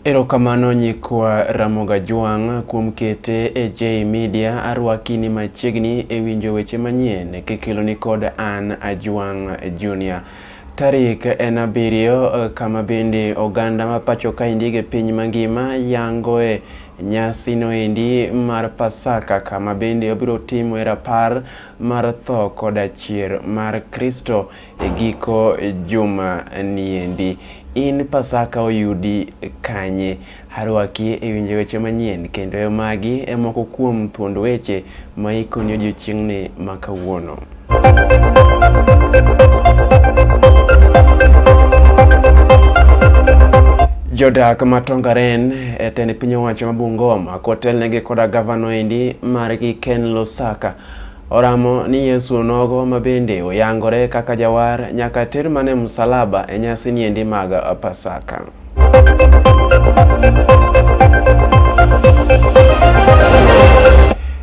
Erokamano nyikwa Ramoga Juang kuom kete e J Media arwakini machiegni e winjo weche manyien kikeloni kod an Ajuang Junior. Tarik en 7 kama bende oganda ma pacho kaendi e piny mangima yangoe nyasi noendi mar Pasaka kama bende obiro timo e rapar mar tho koda chier mar Kristo e giko juma niendi. In Pasaka oyudi kanye? Harwaki e winjo weche manyien kendo magi e moko kuom thuond weche ma ikoni odiochieng'ni ma kawuono. Jodak ma Tongaren e tend piny owacho ma Bungoma kotelnegi koda gavana endi margi Ken Lusaka oramo ni Yesu onogo ma bende oyangore kaka jawar nyaka ter mane msalaba e nyasi niendi mag Pasaka.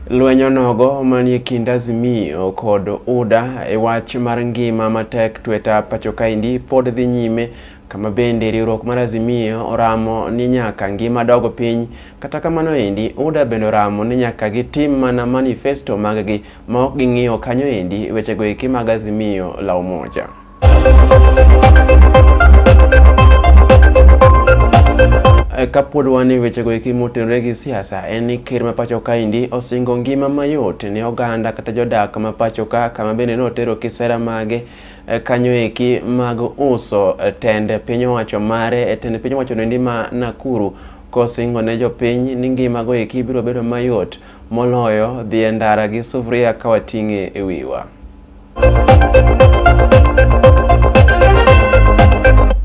Lwenyo nogo manie kind Azimio kod UDA e wach mar ngima matek tweta pacho kaendi pod dhi nyime kama bende riwruok mar Azimio oramo ni nyaka ngima dogo piny. Kata kamano endi UDA bende oramo ni nyaka gitim mana manifesto maggi ma ok ging'iyo kanyo endi weche go eki mag Azimio la umoja. Kapod wani weche go eki motenore gi siasa en ni ker ma pacho kaendi osingo ngima mayot ne oganda kata jodak ma pacho ka kama bende notero kisera mage kanyo eki mag uso tend piny owacho mare e tend piny owacho nendi ma Nakuru kosingo ne jopiny ni ngima go eki biro bedo mayot moloyo dhi e ndara gi sufria ka wating'e e wiwa.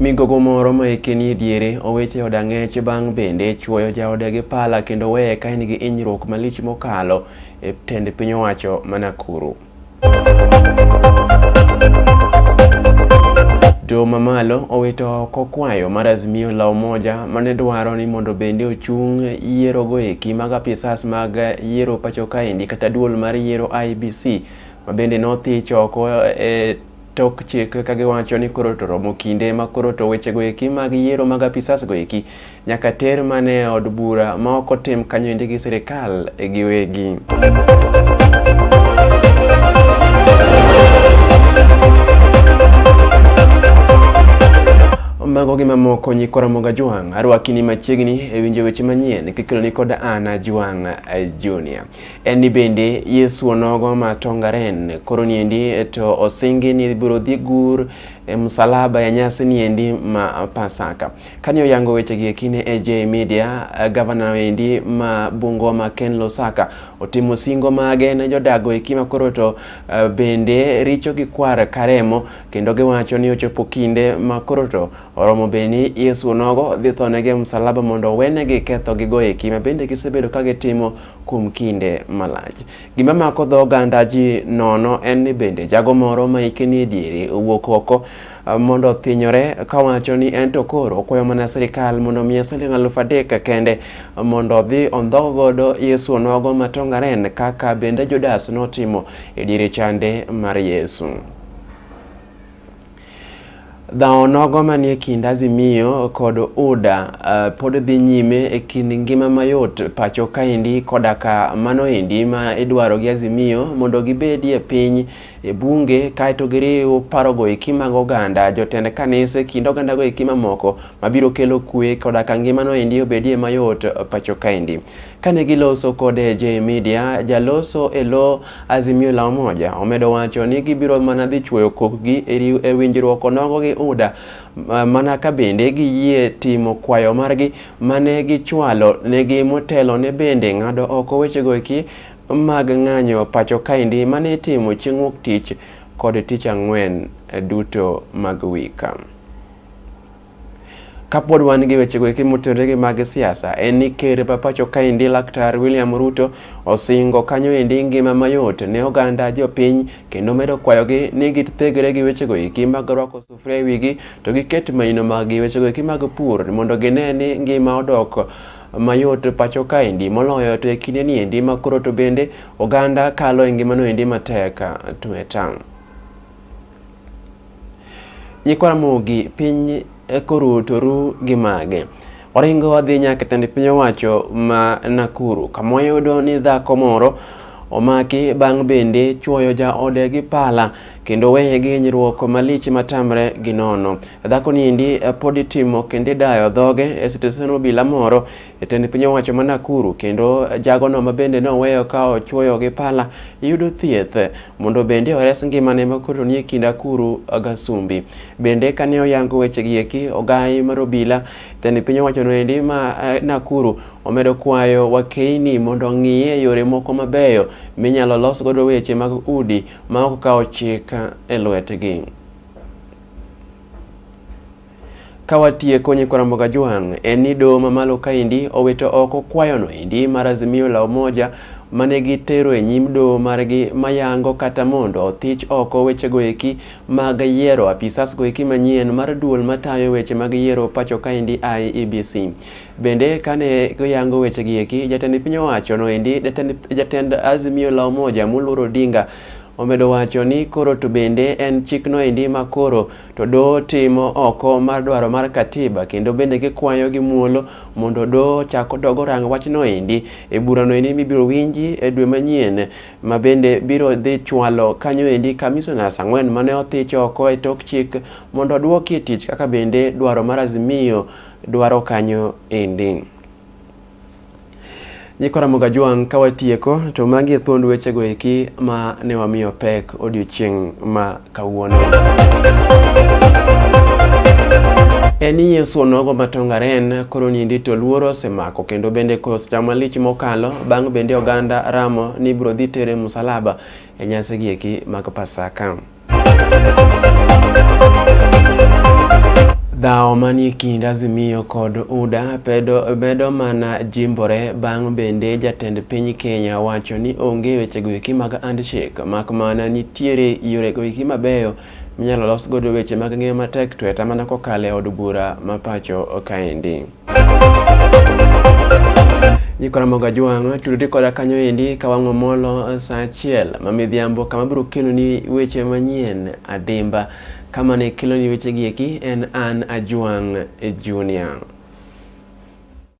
Migogo moro ma ekeni diere oweche od ang'ech bang' bende chuoyo jaode gi pala kendo weye ka en gi hinyruok malich mokalo e tend piny owacho ma Nakuru. Doho mamalo owito oko kwayo mar Azimio la umoja mane dwaro ni mondo bende ochung' yiero go eki mag apisas mag yiero pacho kaendi kata duol mar yiero IBC ma bende nothich oko e tok chik ka giwacho ni koro to romo kinde ma koro to weche go eki mag yiero mag apisas go eki nyaka ter mane od bura ma ok otim kanyo endi gi sirikal e giwegi. Mago gi mamoko nyikwa Ramoga Juang arwakini machiegni e winjo weche manyien kikeloni kod an Ajuang Junior. En ni bende Yesu onogo ma Tongaren koro niendi to osingi ni biro dhi gur e msalaba ya nyasi niendi ma Pasaka. Kani oyango weche gi ekine e J Media, gavana endi ma Bungoma Ken Lusaka otimo singo mage ne jodago eki ma koro to bende richo gi kwar karemo kendo giwacho ni ochopo kinde ma koro to oromo beni Yesu onogo dhi thonegi msalaba mondo wenegi ketho gi go eki ma bende gisebedo ka gitimo kuom kinde malach. Gima mako dho oganda ji nono en ni bende jago moro ma ikeni diere owuok oko mondo thinyore kawacho ni en to koro okwayo mana sirikal mondo miye siling 3,000 kende mondo dhi ondhog godo Yesu onogo ma Tongaren kaka bende Judas notimo e diere chande mar Yesu. Dhao nogo manie kind Azimio kod UDA pod dhi nyime e kind ngima mayot pacho kaendi koda ka mano endi ma idwaro gi Azimio mondo gibedi e piny e bunge kaeto giriw parogo eki mag oganda jotend kanise kind oganda go eki mamoko mabiro kelo kwe koda ka ngima no endi obedie mayot pacho kaendi. Kane giloso kode J Media, jaloso elo Azimio la umoja omedo wacho ni gibiro mana dhi chuoyo kokgi e winjruok onogo gi UDA mana ka bende giyie timo kwayo margi mane gichwalo negi motelo ne bende ng'ado oko weche go eki mag ng'anyo pacho kaendi mane itimo chieng' wuok tich kod tich ang'wen duto mag wika. Kapod wan gi weche go eki motenore gi mag siasa en ni ker pa pacho kaendi Laktar William Ruto osingo kanyo endi ngima mayot ne oganda jopiny kendo medo kwayogi ni githegre gi weche go eki mag rwako sufria e wigi to giket maino mag weche go eki mag pur mondo gine ni ngima odok mayot pacho kaendi moloyo to e kinde niendi ma koro to bende oganda kalo e ngima no endi matek tweta. Nyikwa Ramogi piny korutoru gi mage Oringo odhi nyaka tend piny owacho ma Nakuru kama oyudo ni dhako moro omaki bang' bende chuoyo ja ode gi pala kendo weye gi hinyruok malich matamre gi nono. Dhako niendi pod itimo kendo idayo dhoge e stesen obila moro e tend piny owacho ma Nakuru, kendo jagono ma bende noweyo ka ochuoyo gi pala yudo thieth mondo bende ores ngimane makoro nie kind Nakuru Gasumbi. Bende kane oyango weche gi eki, ogai mar obila tend piny owacho noendi ma Nakuru omedo kwayo wakeini mondo ng'iye yore moko mabeyo minyalo los godo weche mag udi ma ok kawo chik e lwetgi. Kawatieko Nyikora Mboga Jwang' en ni doho mamalo kaendi owito oko kwayono endi mar Azimio la Umoja mane gitero e nyim doho margi mayango kata mondo othich oko wechego eki mag yiero apisas go eki manyien mar duol matayo weche mag yiero pacho kaendi IEBC. Bende kane goyango weche gi eki, jatend piny owacho no endi jatend Azimio la Umoja Muluoro Odinga omedo wacho ni koro to bende en chikno endi makoro to doho timo oko mar dwaro mar katiba, kendo bende gikwayo gi muolo mondo doho chako dogo rang wachno endi e burano endi mibiro winji e dwe manyien, ma bende biro dhi chwalo kanyo endi commissioners 4 mane othich oko e tok chik mondo duoki tich kaka bende dwaro mar Azimio dwaro kanyo endi. Nyikora Mboga Jwang' kawatieko to magi thuond wechego eki ma ne wamiyo pek odiochieng' ma kawuono. Eni Yesu onogo ma Tongaren koro niendi to luoro osemako, kendo bende kos malich mokalo bang' bende oganda ramo ni biro dhi tere msalaba e nyasi gi eki mag Pasaka. Dhao manie kind Azimio kod UDA bedo mana jimbore bang' bende jatend piny Kenya wacho ni onge wechego eki mag handshake, mak mana nitiere yorego eki mabeyo minyalo los godo weche mag ng'eyo matek to etamana kokale od bura ma pacho kaendi. Nyikora Mboga Jwang' tudri koda kanyo endi kawang'o molo saa 1 mamidhiambo kama biro kelo ni weche manyien Adimba. Kama ne kelo ni weche gi eki en an Ajwang' Junior.